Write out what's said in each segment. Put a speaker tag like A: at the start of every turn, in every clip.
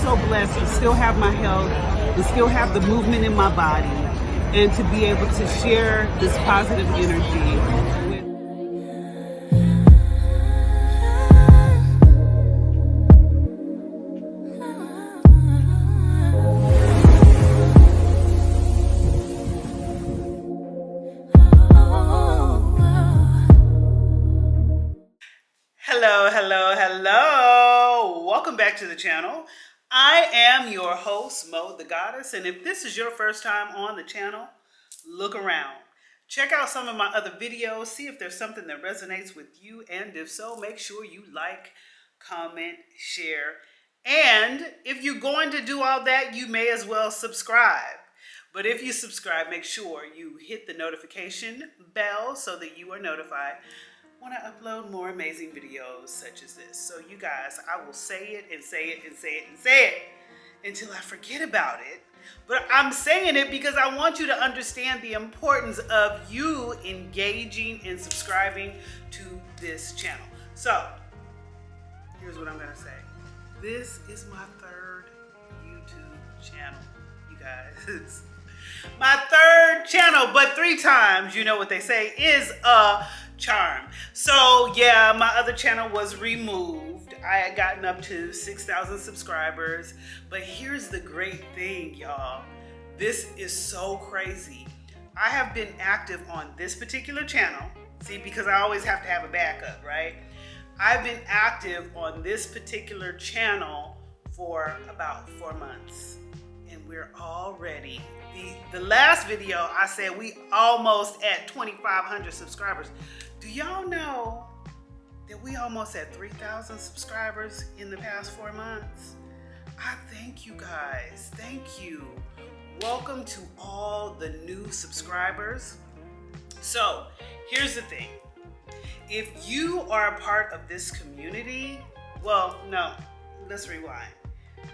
A: so blessed to still have my health, to still have the movement in my body, and to be able to share this positive energy with.
B: Hello. Welcome back to the channel. I am your host, Mo the Goddess, and if this is your first time on the channel, look around. Check out some of my other videos, see if there's something that resonates with you, and if so, make sure you like, comment, share, and if you're going to do all that, you may as well subscribe. But if you subscribe, make sure you hit the notification bell so that you are notified when I upload more amazing videos such as this. So you guys, I will say it and say it and say it and say it until I forget about it. But I'm saying it because I want you to understand the importance of you engaging and subscribing to this channel. So here's what I'm gonna say. This is my third YouTube channel, you guys. My third channel, but 3 times, you know what they say, is a charm. So yeah, my other channel was removed. I had gotten up to 6,000 subscribers, but here's the great thing, y'all. This is so crazy. I have been active on this particular channel. See, because I always have to have a backup, right? I've been active on this particular channel for about 4 months, and we're already the last video I said we almost at 2,500 subscribers. Do y'all know that we almost at 3,000 subscribers in the past 4 months? I thank you guys. Thank you. Welcome to all the new subscribers. So here's the thing. If you are a part of this community, well, no, let's rewind.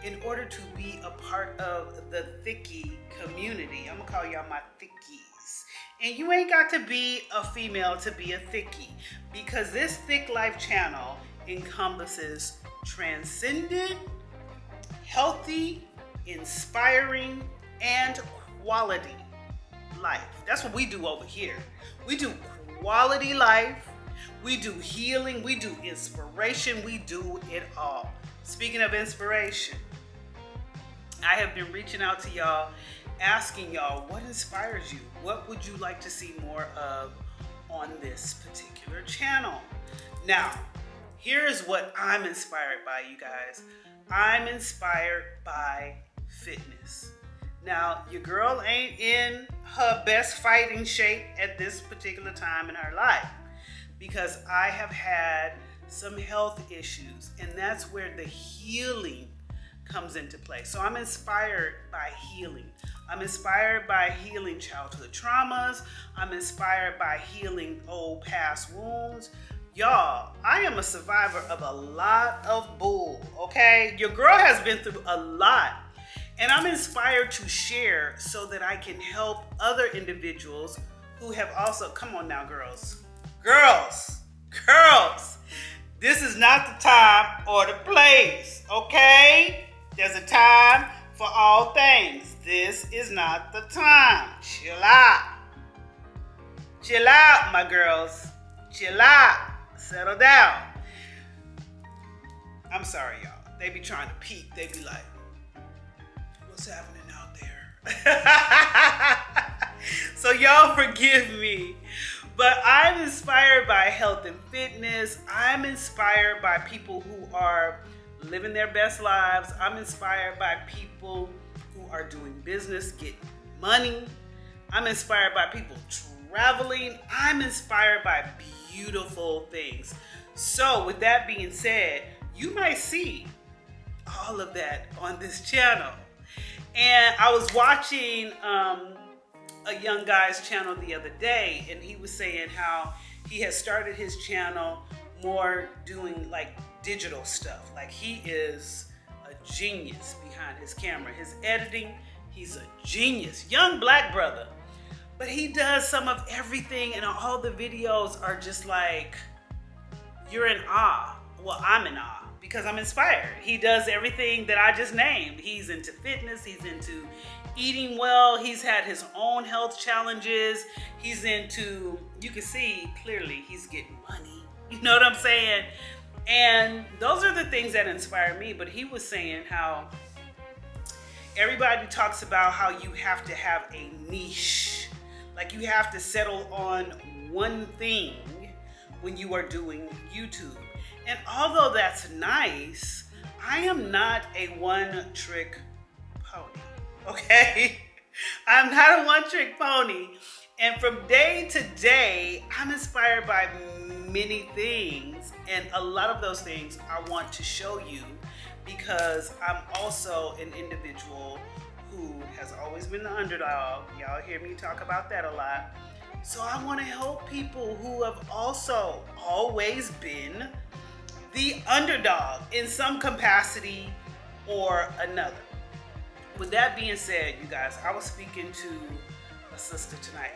B: In order to be a part of the Thickie community, I'm gonna call y'all my Thickies. And you ain't got to be a female to be a Thickie, because this Thick Life channel encompasses transcendent, healthy, inspiring, and quality life. That's what we do over here. We do quality life, we do healing, we do inspiration, we do it all. Speaking of inspiration, I have been reaching out to y'all, asking y'all, what inspires you? What would you like to see more of on this particular channel? Now, here's what I'm inspired by, you guys. I'm inspired by fitness. Now, your girl ain't in her best fighting shape at this particular time in her life, because I have had some health issues, and that's where the healing comes into play. So I'm inspired by healing. I'm inspired by healing childhood traumas. I'm inspired by healing old past wounds. Y'all, I am a survivor of a lot of bull, okay? Your girl has been through a lot, and I'm inspired to share so that I can help other individuals who have also, come on now, girls, this is not the time or the place, okay? There's a time for all things. This is not the time. Chill out. Chill out, my girls. Chill out. Settle down. I'm sorry, y'all. They be trying to peek. They be like, what's happening out there? So y'all forgive me. But I'm inspired by health and fitness. I'm inspired by people who are living their best lives. I'm inspired by people who are doing business, getting money. I'm inspired by people traveling. I'm inspired by beautiful things. So with that being said, you might see all of that on this channel. And I was watching a young guy's channel the other day, and he was saying how he has started his channel more doing like digital stuff. Like, he is a genius behind his camera. His editing, he's a genius. Young black brother. But he does some of everything, and all the videos are just like, you're in awe. Well, I'm in awe. because I'm inspired. He does everything that I just named. He's into fitness. He's into eating well. He's had his own health challenges. He's into, you can see clearly he's getting money. You know what I'm saying? And those are the things that inspire me. But he was saying how everybody talks about how you have to have a niche. Like you have to settle on one thing when you are doing YouTube. And although that's nice, I am not a one-trick pony, okay? I'm not a one-trick pony. And from day to day, I'm inspired by many things. And a lot of those things I want to show you because I'm also an individual who has always been the underdog. Y'all hear me talk about that a lot. So I want to help people who have also always been the underdog in some capacity or another. With that being said, you guys, I was speaking to a sister tonight.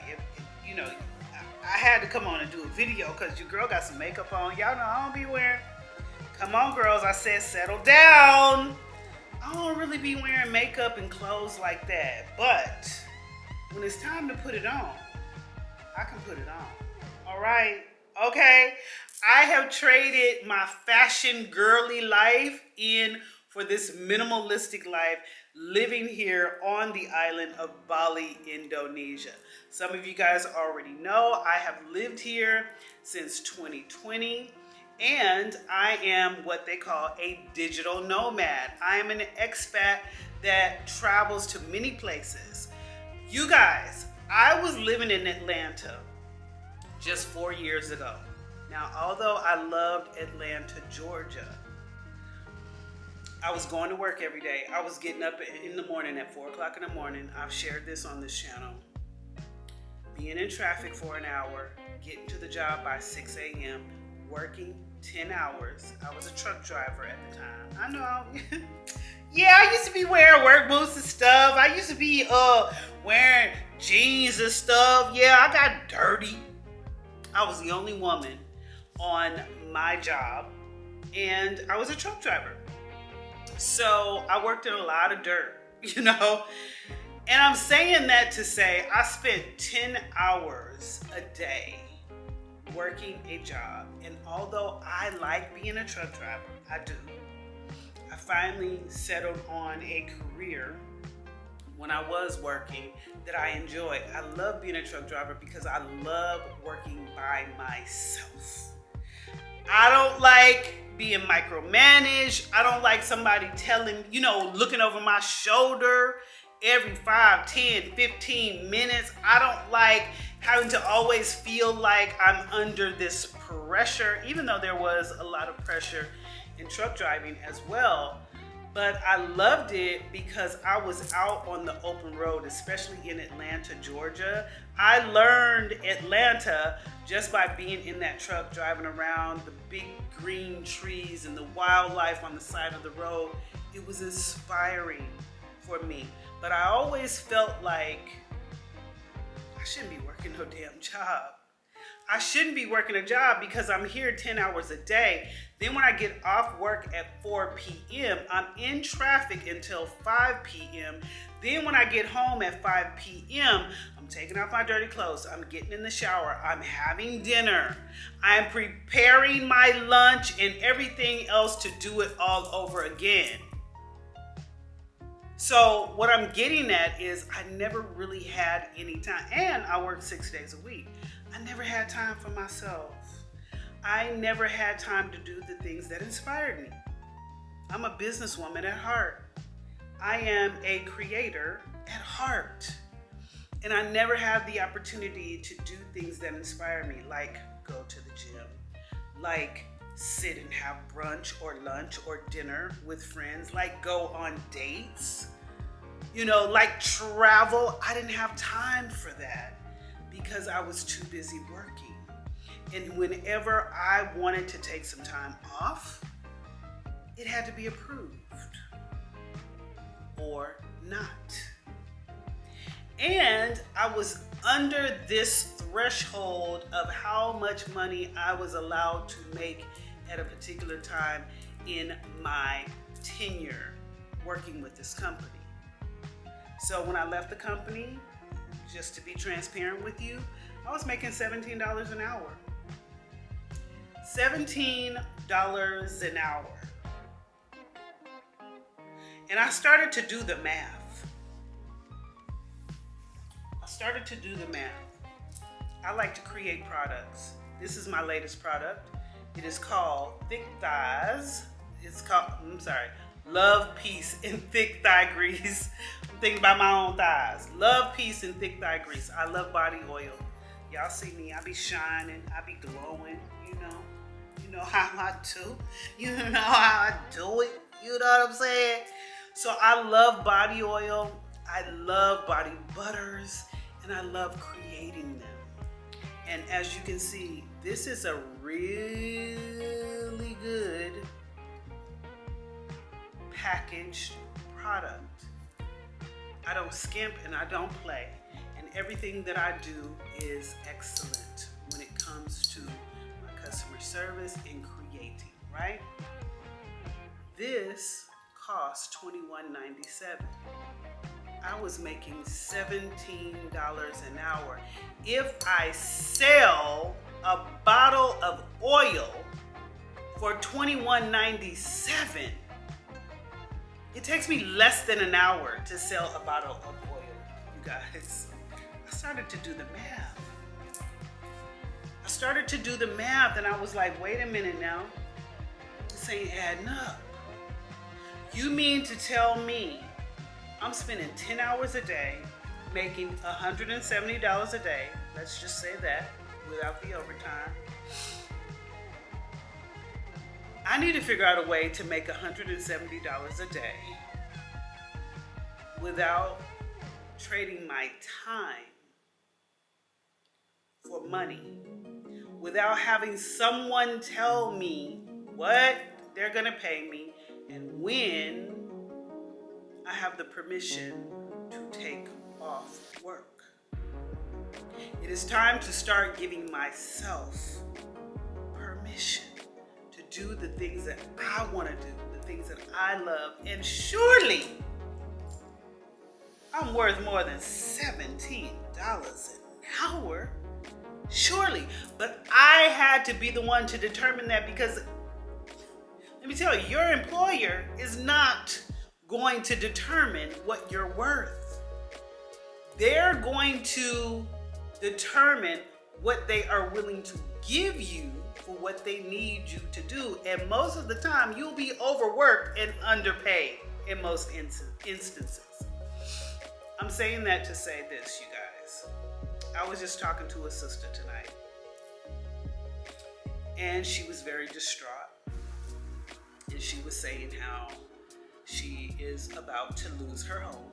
B: I had to come on and do a video because your girl got some makeup on. Y'all know I don't be wearing. Come on, girls. I said settle down. I don't really be wearing makeup and clothes like that. But when it's time to put it on, I can put it on. All right. Okay. I have traded my fashion girly life in for this minimalistic life living here on the island of Bali, Indonesia. Some of you guys already know I have lived here since 2020 and I am what they call a digital nomad. I am an expat that travels to many places. You guys, I was living in Atlanta just 4 years ago. Now, although I loved Atlanta, Georgia, I was going to work every day. I was getting up in the morning at 4 o'clock in the morning. I've shared this on this channel. Being in traffic for an hour, getting to the job by 6 a.m., working 10 hours. I was a truck driver at the time. I know. Yeah, I used to be wearing work boots and stuff. I used to be wearing jeans and stuff. Yeah, I got dirty. I was the only woman on my job, and I was a truck driver. So I worked in a lot of dirt, And I'm saying that to say I spent 10 hours a day working a job. And although I like being a truck driver, I do. I finally settled on a career when I was working that I enjoyed. I love being a truck driver because I love working by myself. I don't like being micromanaged. I don't like somebody looking over my shoulder every 5, 10, 15 minutes. I don't like having to always feel like I'm under this pressure, even though there was a lot of pressure in truck driving as well. But I loved it because I was out on the open road, especially in Atlanta, Georgia. I learned Atlanta just by being in that truck, driving around the big green trees and the wildlife on the side of the road. It was inspiring for me. But I always felt like I shouldn't be working no damn job. I shouldn't be working a job because I'm here 10 hours a day. Then when I get off work at 4 p.m., I'm in traffic until 5 p.m. Then when I get home at 5 p.m., I'm taking off my dirty clothes. I'm getting in the shower. I'm having dinner. I'm preparing my lunch and everything else to do it all over again. So what I'm getting at is I never really had any time. And I work 6 days a week. I never had time for myself. I never had time to do the things that inspired me. I'm a businesswoman at heart. I am a creator at heart. And I never had the opportunity to do things that inspire me, like go to the gym, like sit and have brunch or lunch or dinner with friends, like go on dates, like travel. I didn't have time for that because I was too busy working. And whenever I wanted to take some time off, it had to be approved or not. And I was under this threshold of how much money I was allowed to make at a particular time in my tenure working with this company. So when I left the company, just to be transparent with you, I was making $17 an hour. $17 an hour. And I started to do the math. I like to create products. This is my latest product. It is called Thick Thighs. Love, Peace, and Thick Thigh Grease. I'm thinking about my own thighs. Love, Peace, and Thick Thigh Grease. I love body oil. Y'all see me, I be shining, I be glowing, you know. You know how I do. You know how I do it. You know what I'm saying? So I love body oil. I love body butters. And I love creating them. And as you can see, this is a really good packaged product. I don't skimp and I don't play. And everything that I do is excellent when it comes to my customer service and creating, right? This cost $21.97. I was making $17 an hour. If I sell a bottle of oil for $21.97, it takes me less than an hour to sell a bottle of oil, you guys. I started to do the math. And I was like, wait a minute now. This ain't adding up. You mean to tell me I'm spending 10 hours a day, making $170 a day, let's just say that, without the overtime. I need to figure out a way to make $170 a day without trading my time for money, without having someone tell me what they're gonna pay me and when I have the permission to take off work. It is time to start giving myself permission to do the things that I want to do, the things that I love, and surely I'm worth more than $17 an hour. Surely, but I had to be the one to determine that, because let me tell you, your employer is not going to determine what you're worth. They're going to determine what they are willing to give you for what they need you to do. And most of the time, you'll be overworked and underpaid in most instances. I'm saying that to say this, you guys. I was just talking to a sister tonight, and she was very distraught. And she was saying how she is about to lose her home.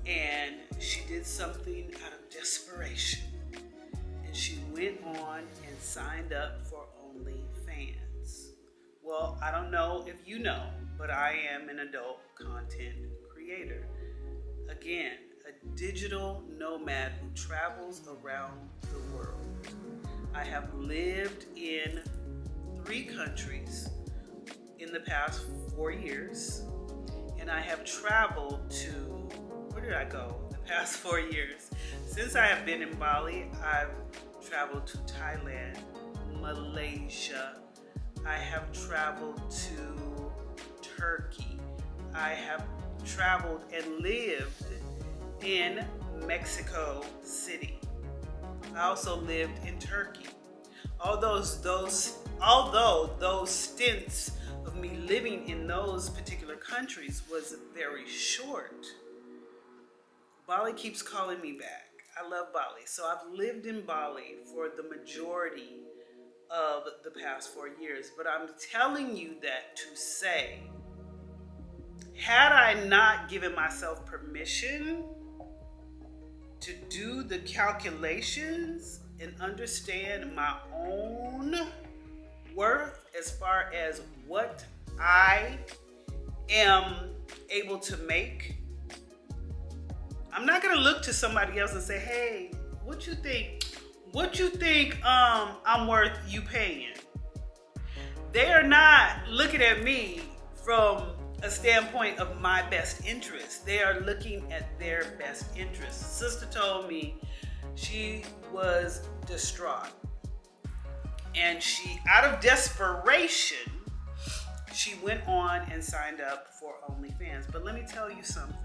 B: And she did something out of desperation. And she went on and signed up for OnlyFans. Well, I don't know if you know, but I am an adult content creator. Again, a digital nomad who travels around the world. I have lived in 3 countries in the past 4 years, and I have traveled to, where did I go the past 4 years? Since I have been in Bali, I've traveled to Thailand, Malaysia, I have traveled to Turkey, I have traveled and lived in Mexico City. I also lived in Turkey. Although those stints of me living in those particular countries was very short, Bali keeps calling me back. I love Bali. So I've lived in Bali for the majority of the past 4 years. But I'm telling you that to say, had I not given myself permission to do the calculations and understand my own worth as far as what I am able to make, I'm not gonna look to somebody else and say, hey, what you think I'm worth you paying? they are not looking at me from a standpoint of my best interest. They are looking at their best interest. Sister told me she was distraught. And she, out of desperation, she went on and signed up for OnlyFans. But let me tell you something,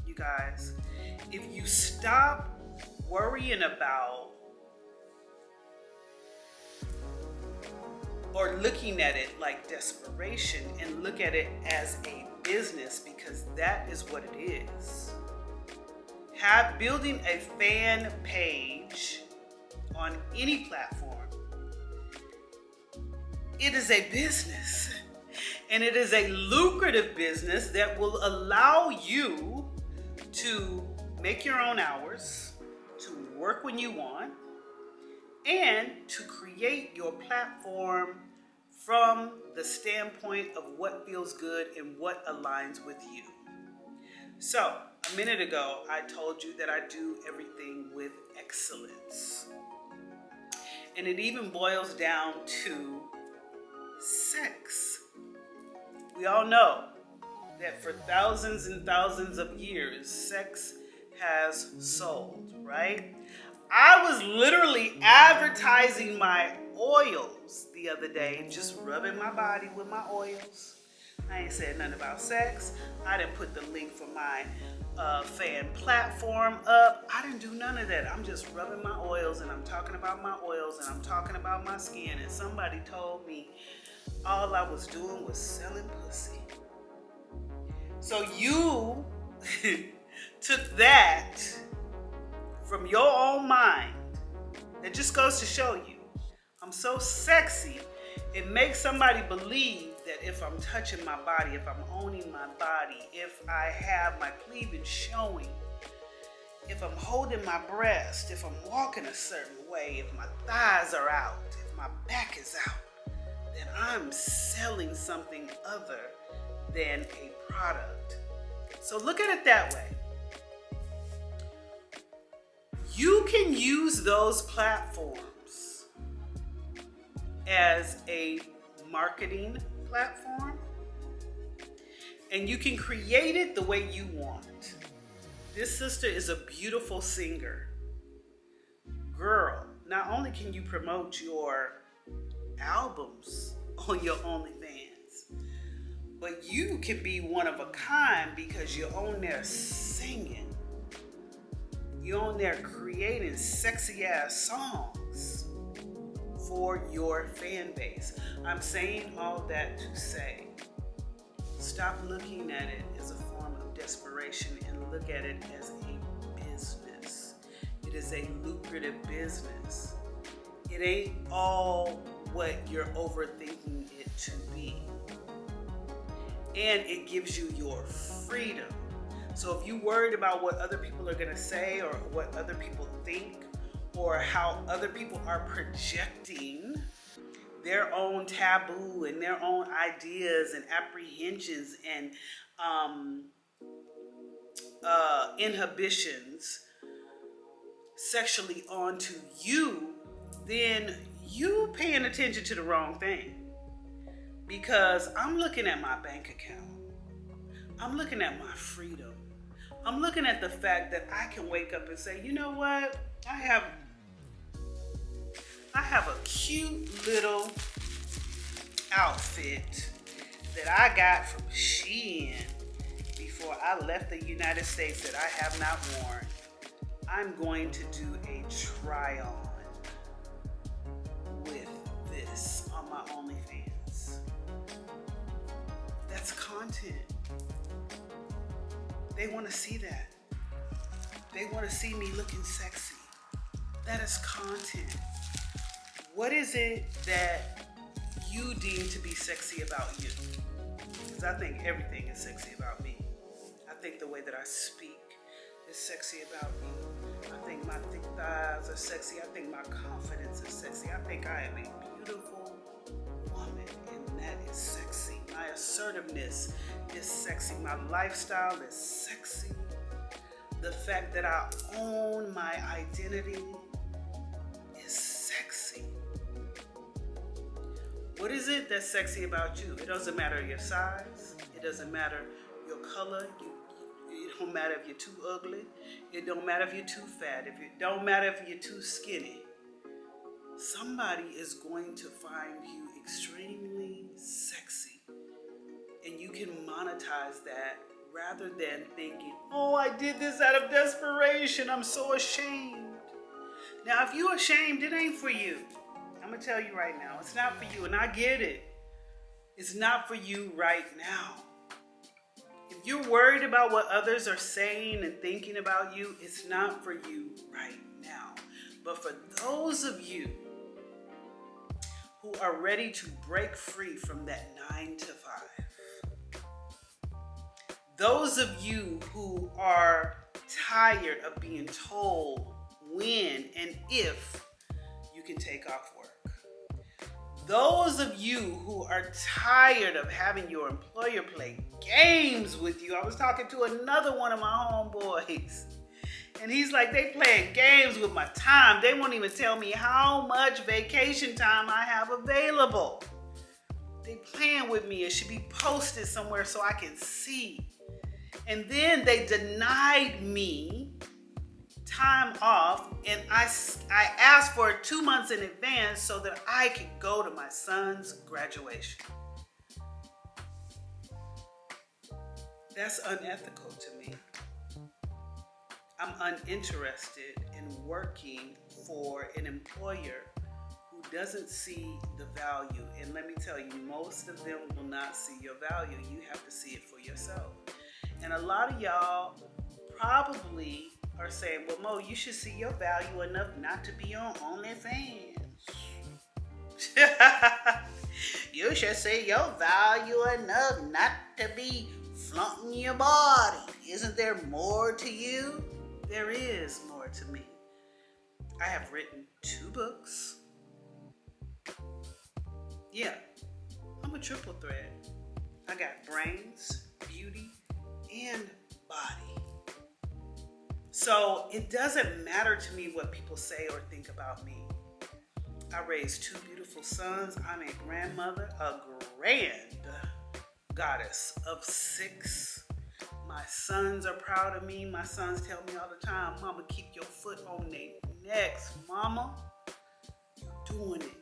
B: you guys. If you stop worrying about or looking at it like desperation and look at it as a business, because that is what it is. Building a fan page on any platform, it is a business, and it is a lucrative business that will allow you to make your own hours, to work when you want, and to create your platform from the standpoint of what feels good and what aligns with you. So, a minute ago, I told you that I do everything with excellence. And it even boils down to sex. We all know that for thousands and thousands of years, sex has sold, right? I was literally advertising my oils the other day, just rubbing my body with my oils. I ain't said nothing about sex. I didn't put the link for my fan platform up. I didn't do none of that. I'm just rubbing my oils, and I'm talking about my oils, and I'm talking about my skin. And somebody told me all I was doing was selling pussy. So you took that from your own mind. It just goes to show you, I'm so sexy, it makes somebody believe that if I'm touching my body, if I'm owning my body, if I have my cleavage showing, if I'm holding my breast, if I'm walking a certain way, if my thighs are out, if my back is out, then I'm selling something other than a product. So look at it that way. You can use those platforms as a marketing platform, and you can create it the way you want. This sister is a beautiful singer. Girl, not only can you promote your albums on your OnlyFans, but you can be one of a kind because you're on there singing. You're on there creating sexy ass songs for your fan base. I'm saying all that to say, stop looking at it as a form of desperation and look at it as a business. It is a lucrative business. It ain't all what you're overthinking it to be. And it gives you your freedom. So if you're worried about what other people are gonna say or what other people think or how other people are projecting their own taboo and their own ideas and apprehensions and inhibitions sexually onto you, then you paying attention to the wrong thing. Because I'm looking at my bank account. I'm looking at my freedom. I'm looking at the fact that I can wake up and say, you know what? I have a cute little outfit that I got from Shein before I left the United States that I have not worn. I'm going to do a try on with this on my OnlyFans. That's content. They want to see that. They want to see me looking sexy. That is content. What is it that you deem to be sexy about you? Because I think everything is sexy about me. I think the way that I speak is sexy about me. I think my thick thighs are sexy. I think my confidence is sexy. I think I am a beautiful woman, and that is sexy. My assertiveness is sexy. My lifestyle is sexy. The fact that I own my identity is sexy. What is it that's sexy about you? It doesn't matter your size. It doesn't matter your color. It don't matter if you're too ugly. It don't matter if you're too fat. It don't matter if you're too skinny. Somebody is going to find you extremely sexy. And you can monetize that rather than thinking, oh, I did this out of desperation. I'm so ashamed. Now, if you're ashamed, it ain't for you. I'm going to tell you right now, it's not for you. And I get it. It's not for you right now. If you're worried about what others are saying and thinking about you, it's not for you right now. But for those of you who are ready to break free from that 9 to 5, those of you who are tired of being told when and if you can take off work, those of you who are tired of having your employer play games with you. I was talking to another one of my homeboys, and he's like, they playing games with my time. They won't even tell me how much vacation time I have available. They playing with me. It should be posted somewhere so I can see. And then they denied me time off, and I asked for it 2 months in advance so that I could go to my son's graduation. That's unethical to me. I'm uninterested in working for an employer who doesn't see the value. And let me tell you, most of them will not see your value. You have to see it for yourself. And a lot of y'all probably are saying, well, Mo, you should see your value enough not to be on OnlyFans. You should see your value enough not to be flaunting your body. Isn't there more to you? There is more to me. I have written 2 books. Yeah, I'm a triple threat. I got brains, beauty, and body. So it doesn't matter to me what people say or think about me. I raised 2 beautiful sons. I'm a grandmother, a grand goddess of 6. My sons are proud of me. My sons tell me all the time, Mama, keep your foot on their necks. Mama, you're doing it.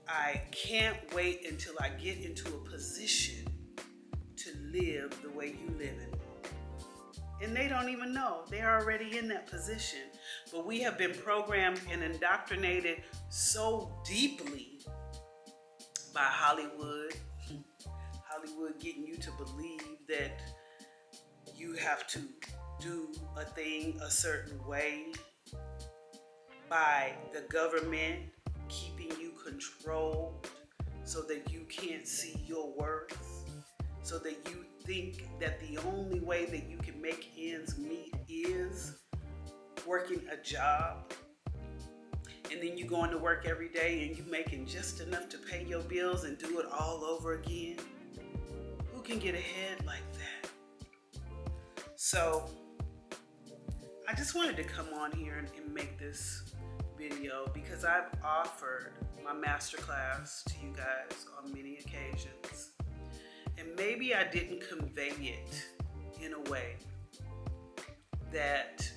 B: I can't wait until I get into a position to live the way you live in. And they don't even know. They're already in that position. But we have been programmed and indoctrinated so deeply by Hollywood. Hollywood getting you to believe that you have to do a thing a certain way, by the government keeping you controlled so that you can't see your worth, so that you think that the only way that you can make ends meet is working a job. And then you going to work every day and you making just enough to pay your bills and do it all over again. Who can get ahead like that? So I just wanted to come on here and make this video because I've offered my masterclass to you guys on many occasions. And maybe I didn't convey it in a way that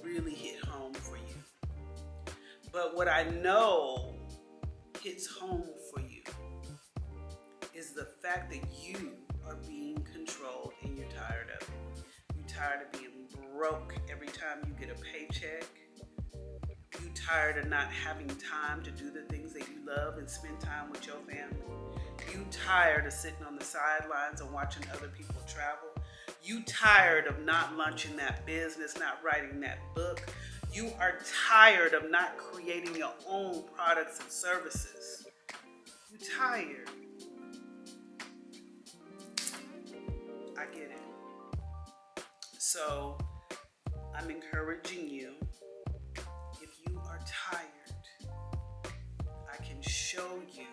B: really hit home for you. But what I know hits home for you is the fact that you are being controlled and you're tired of it. You're tired of being broke every time you get a paycheck. You're tired of not having time to do the things that you love and spend time with your family. You tired of sitting on the sidelines and watching other people travel. You tired of not launching that business, not writing that book. You are tired of not creating your own products and services. You tired. I get it. So I'm encouraging you, if you are tired, I can show you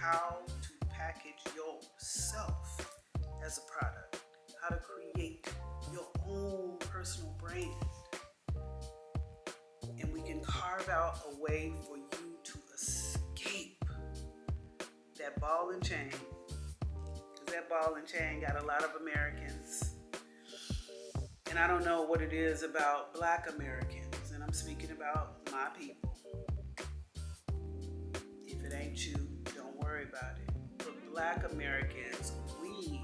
B: how to package yourself as a product, how to create your own personal brand. And we can carve out a way for you to escape ball and chain. Because that ball and chain got a lot of Americans. And I don't know what it is about Black Americans. And I'm speaking about my people. If it ain't you, don't worry about it. But Black Americans, we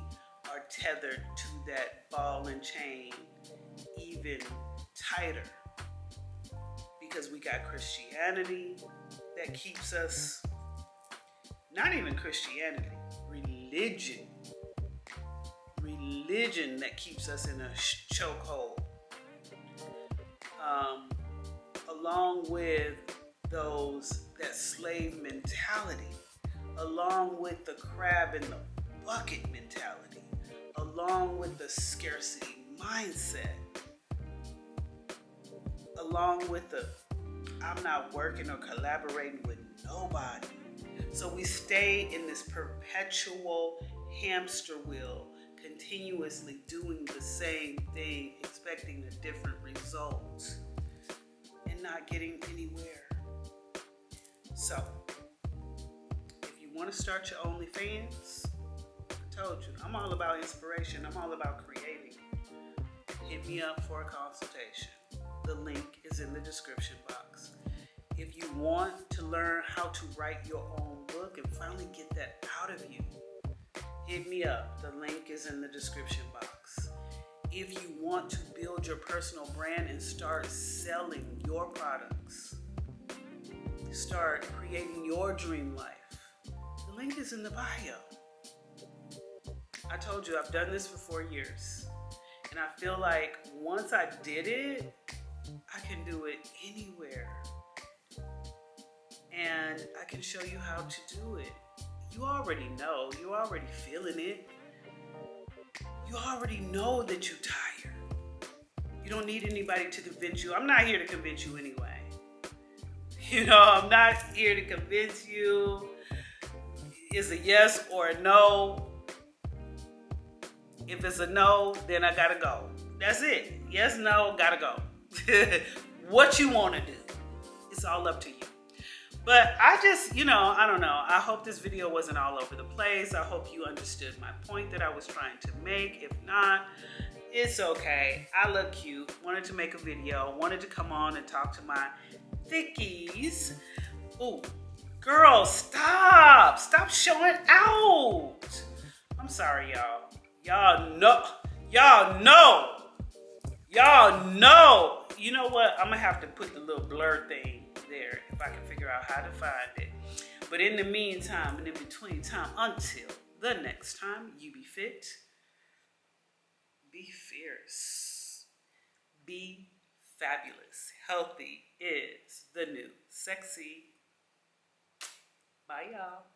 B: are tethered to that ball and chain even tighter. Because we got Christianity that keeps us, not even Christianity, religion that keeps us in a chokehold. Along with that slave mentality, along with the crab in the bucket mentality, along with the scarcity mindset, along with the I'm not working or collaborating with nobody. So we stay in this perpetual hamster wheel, continuously doing the same thing, expecting a different result, and not getting anywhere. So, if you want to start your OnlyFans, I told you, I'm all about inspiration. I'm all about creating. Hit me up for a consultation. The link is in the description box. If you want to learn how to write your own book and finally get that out of you, hit me up. The link is in the description box. If you want to build your personal brand and start selling your products, start creating your dream life, the link is in the bio. I told you I've done this for 4 years. And I feel like once I did it, I can do it anywhere. And I can show you how to do it. You already know. You're already feeling it. You already know that you're tired. You don't need anybody to convince you. I'm not here to convince you anyway. I'm not here to convince you. It's a yes or a no. If it's a no, then I gotta go. That's it. Yes, no, gotta go. What you want to do, it's all up to you. But I just, I don't know. I hope this video wasn't all over the place. I hope you understood my point that I was trying to make. If not, it's okay. I look cute. Wanted to make a video. Wanted to come on and talk to my thickies. Ooh, girls, stop. Stop showing out. I'm sorry, y'all. Y'all know. You know what? I'm going to have to put the little blur thing there if I can figure out how to find it. But in the meantime and in between time, until the next time, you be fit, be fierce, be fabulous. Healthy is the new sexy. Bye, y'all.